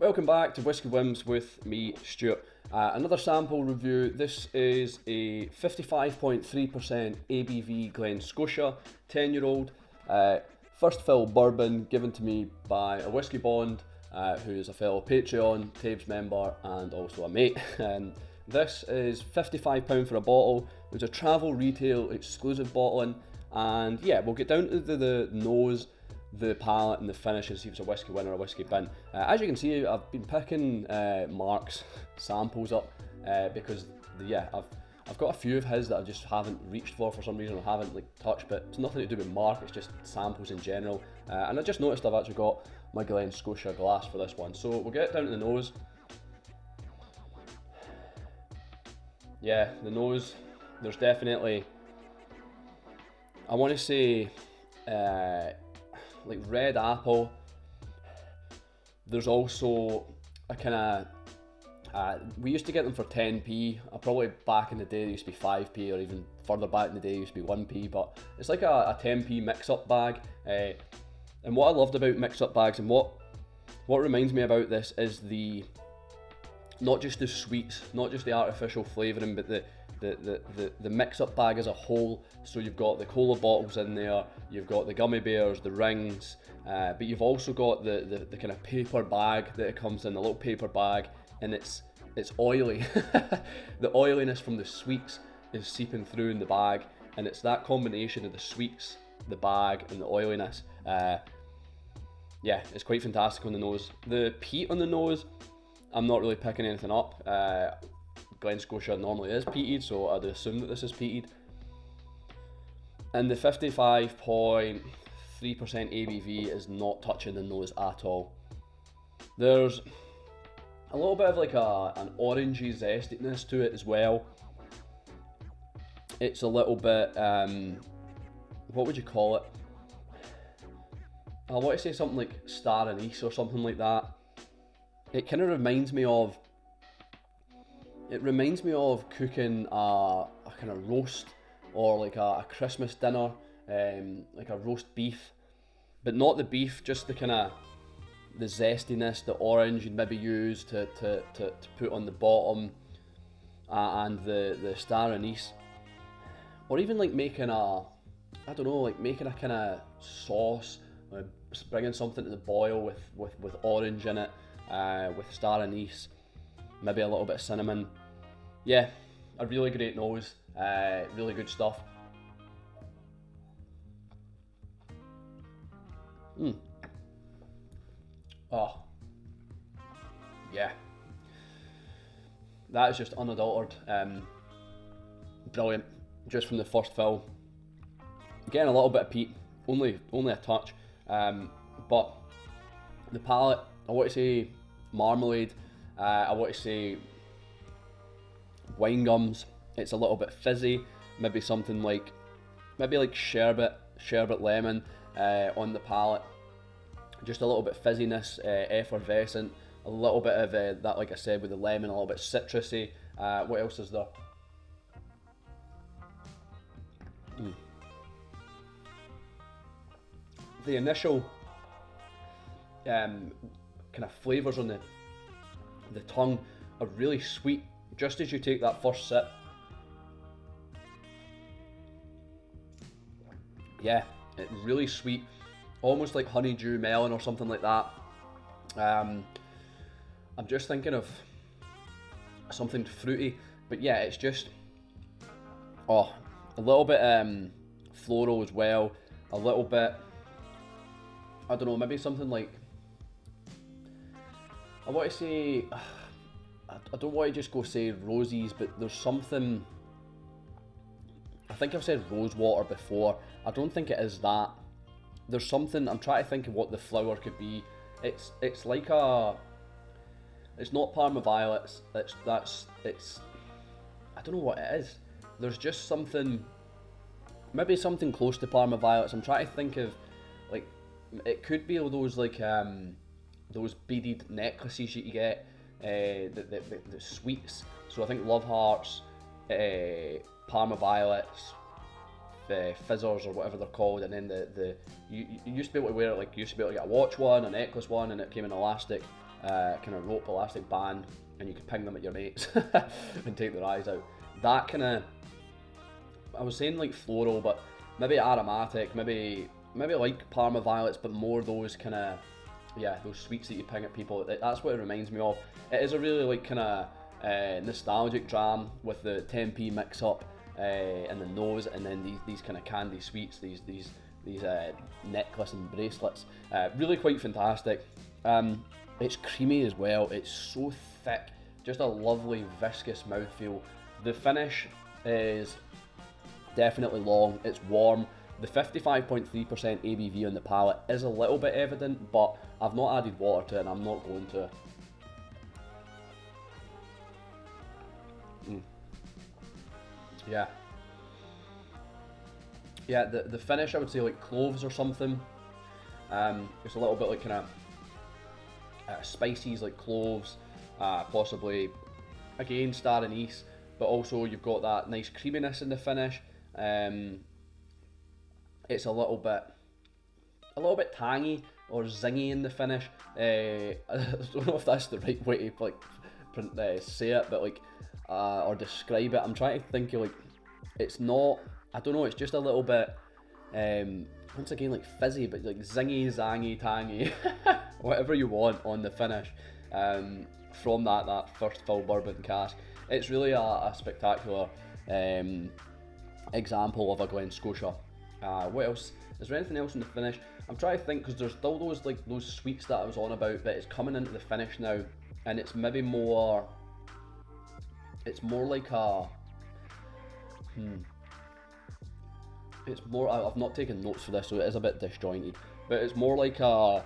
Welcome back to Whisky Whims with me, Stuart. Another sample review. This is a 55.3% ABV Glen Scotia 10-year-old. First fill bourbon given to me by a whiskey bond who is a fellow Patreon, Tabes member and also a mate. This is £55 for a bottle. It's a travel retail exclusive bottling, and yeah, we'll get down to the nose, the palate and the finish and see if it's a whiskey win or a whiskey bin. As you can see, I've been picking Mark's samples up because I've got a few of his that I just haven't reached for some reason, or haven't touched, but it's nothing to do with Mark, it's just samples in general. And I just noticed I've actually got my Glen Scotia glass for this one, so we'll get it down to the nose. Yeah, the nose, there's definitely, I want to say, like red apple. There's also a kind of, we used to get them for 10p, probably back in the day they used to be 5p, or even further back in the day they used to be 1p, but it's like a 10p mix-up bag. And what I loved about mix-up bags, and what reminds me about this, is not just the sweets, not just the artificial flavouring, but the mix-up bag as a whole. So you've got the cola bottles in there, you've got the gummy bears, the rings, but you've also got the kind of paper bag that it comes in, the little paper bag, and it's oily. The oiliness from the sweets is seeping through in the bag, and it's that combination of the sweets, the bag, and the oiliness. Yeah, it's quite fantastic on the nose. The peat on the nose, I'm not really picking anything up. Glen Scotia normally is peated, so I'd assume that this is peated. And the 55.3% ABV is not touching the nose at all. There's a little bit of like an orangey zestiness to it as well. It's a little bit, what would you call it? I want to say something like star anise or something like that. It kind of reminds me of cooking a kind of roast, or like a Christmas dinner, like a roast beef, but not the beef, just the kind of the zestiness, the orange you'd maybe use to put on the bottom, and the star anise, or even like making a kind of sauce, bringing something to the boil with orange in it, with star anise, maybe a little bit of cinnamon. Yeah, a really great nose, really good stuff. Oh, yeah, that is just unadulterated, brilliant, just from the first fill. Getting a little bit of peat, only a touch, but the palate, I want to say marmalade, I want to say wine gums. It's a little bit fizzy, maybe something like sherbet lemon on the palate. Just a little bit fizziness, effervescent, a little bit of that, like I said, with the lemon, a little bit citrusy. What else is there? The initial kind of flavours on the tongue are really sweet, just as you take that first sip. Yeah, it's really sweet, almost like honeydew melon or something like that. I'm just thinking of something fruity, but yeah, it's just, a little bit floral as well, a little bit, I don't know, maybe something like, I want to say, I don't want to just go say roses, but there's something, I think I've said rosewater before, I don't think it is that. There's something, I'm trying to think of what the flower could be. It's like it's not Parma violets, it's I don't know what it is. There's just something, maybe something close to Parma violets. I'm trying to think of, like, it could be those like those beaded necklaces you get, the sweets. So I think love hearts, Parma violets, fizzers or whatever they're called, and then you used to be able to wear it, like you used to be able to get a watch one, a necklace one, and it came in elastic. kind of rope elastic band, and you could ping them at your mates and take their eyes out. That kind of, I was saying like floral, but maybe aromatic, maybe like Parma Violets, but more those kind of, yeah, those sweets that you ping at people. That's what it reminds me of. It is a really like kind of nostalgic dram with the 10p mix up and the nose, and then these kind of candy sweets, these necklace and bracelets. Really quite fantastic. It's creamy as well. It's so thick, just a lovely viscous mouthfeel. The finish is definitely long. It's warm. The 55.3% ABV on the palate is a little bit evident, but I've not added water to it, and I'm not going to. Yeah, the finish, I would say like cloves or something. It's a little bit like kind of spices like cloves, possibly again star anise, but also you've got that nice creaminess in the finish. It's a little bit tangy or zingy in the finish. I don't know if that's the right way to like say it, but like or describe it. I'm trying to think of like, it's not, I don't know, it's just a little bit once again like fizzy, but like zingy, zangy, tangy, whatever you want on the finish from that first full bourbon cask. It's really a spectacular example of a Glen Scotia. What else? Is there anything else in the finish? I'm trying to think, because there's still those sweets that I was on about, but it's coming into the finish now, and it's maybe more. It's more like a. It's more. I've not taken notes for this, so it is a bit disjointed. But it's more like a.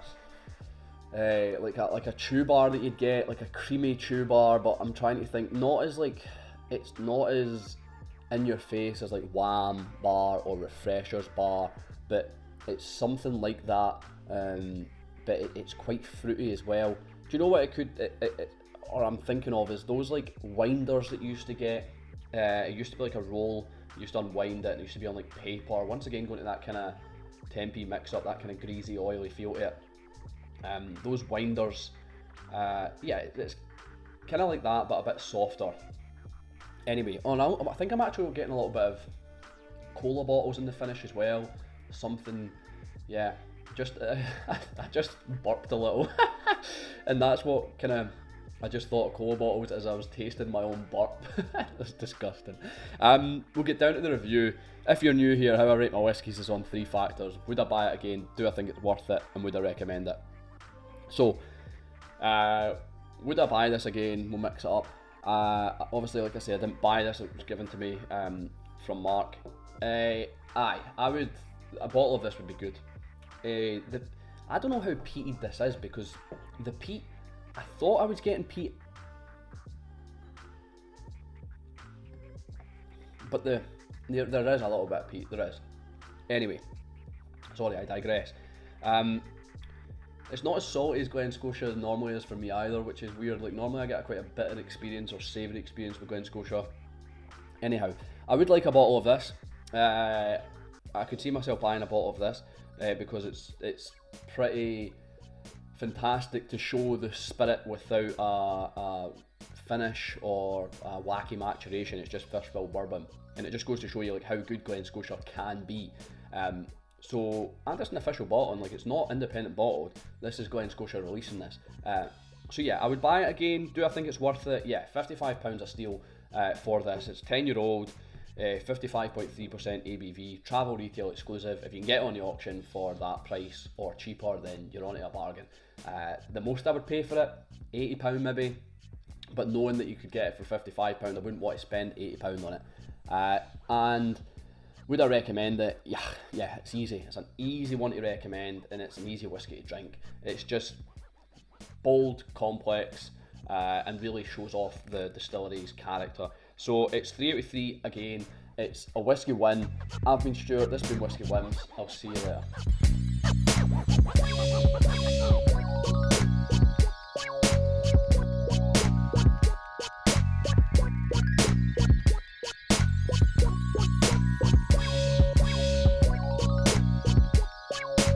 Like a chew bar that you'd get, like a creamy chew bar. But I'm trying to think, not as like. It's not as in your face as like Wham bar or Refreshers bar, but it's something like that. But it's quite fruity as well. Do you know what it could? Or I'm thinking of is those like winders that you used to get. It used to be like a roll. You used to unwind it, and it used to be on like paper. Once again, going to that kind of 10p mix up, that kind of greasy, oily feel to it. Those winders, yeah, it's kind of like that, but a bit softer. Anyway, I think I'm actually getting a little bit of cola bottles in the finish as well. Something, yeah, I just burped a little, and that's what kind of. I just thought of cola bottles as I was tasting my own burp. That's disgusting. We'll get down to the review. If you're new here, how I rate my whiskies is on 3 factors. Would I buy it again? Do I think it's worth it? And would I recommend it? So, would I buy this again? We'll mix it up. Obviously, like I said, I didn't buy this. It was given to me from Mark. Aye, I would. A bottle of this would be good. I don't know how peated this is, because the peat. I thought I was getting peat, but there is a little bit of peat. There is. Anyway, sorry, I digress. It's not as salty as Glen Scotia normally is for me either, which is weird. Like normally I get quite a bitter experience or savoury experience with Glen Scotia. Anyhow, I would like a bottle of this. I could see myself buying a bottle of this because it's pretty fantastic to show the spirit without a finish or a wacky maturation. It's just first fill bourbon, and it just goes to show you like how good Glen Scotia can be. So, and it's an official bottle, and like it's not independent bottled. This is Glen Scotia releasing this. So yeah, I would buy it again. Do I think it's worth it? Yeah, £55 a steal for this. It's 10-year-old. 55.3% ABV, travel retail exclusive. If you can get it on the auction for that price or cheaper, then you're on to a bargain. The most I would pay for it, £80 maybe, but knowing that you could get it for £55, I wouldn't want to spend £80 on it. And would I recommend it? Yeah, it's easy. It's an easy one to recommend, and it's an easy whiskey to drink. It's just bold, complex, and really shows off the distillery's character. So it's 3 out of 3 again. It's a Whisky Win. I've been Stuart, this has been Whisky Whims. I'll see you later.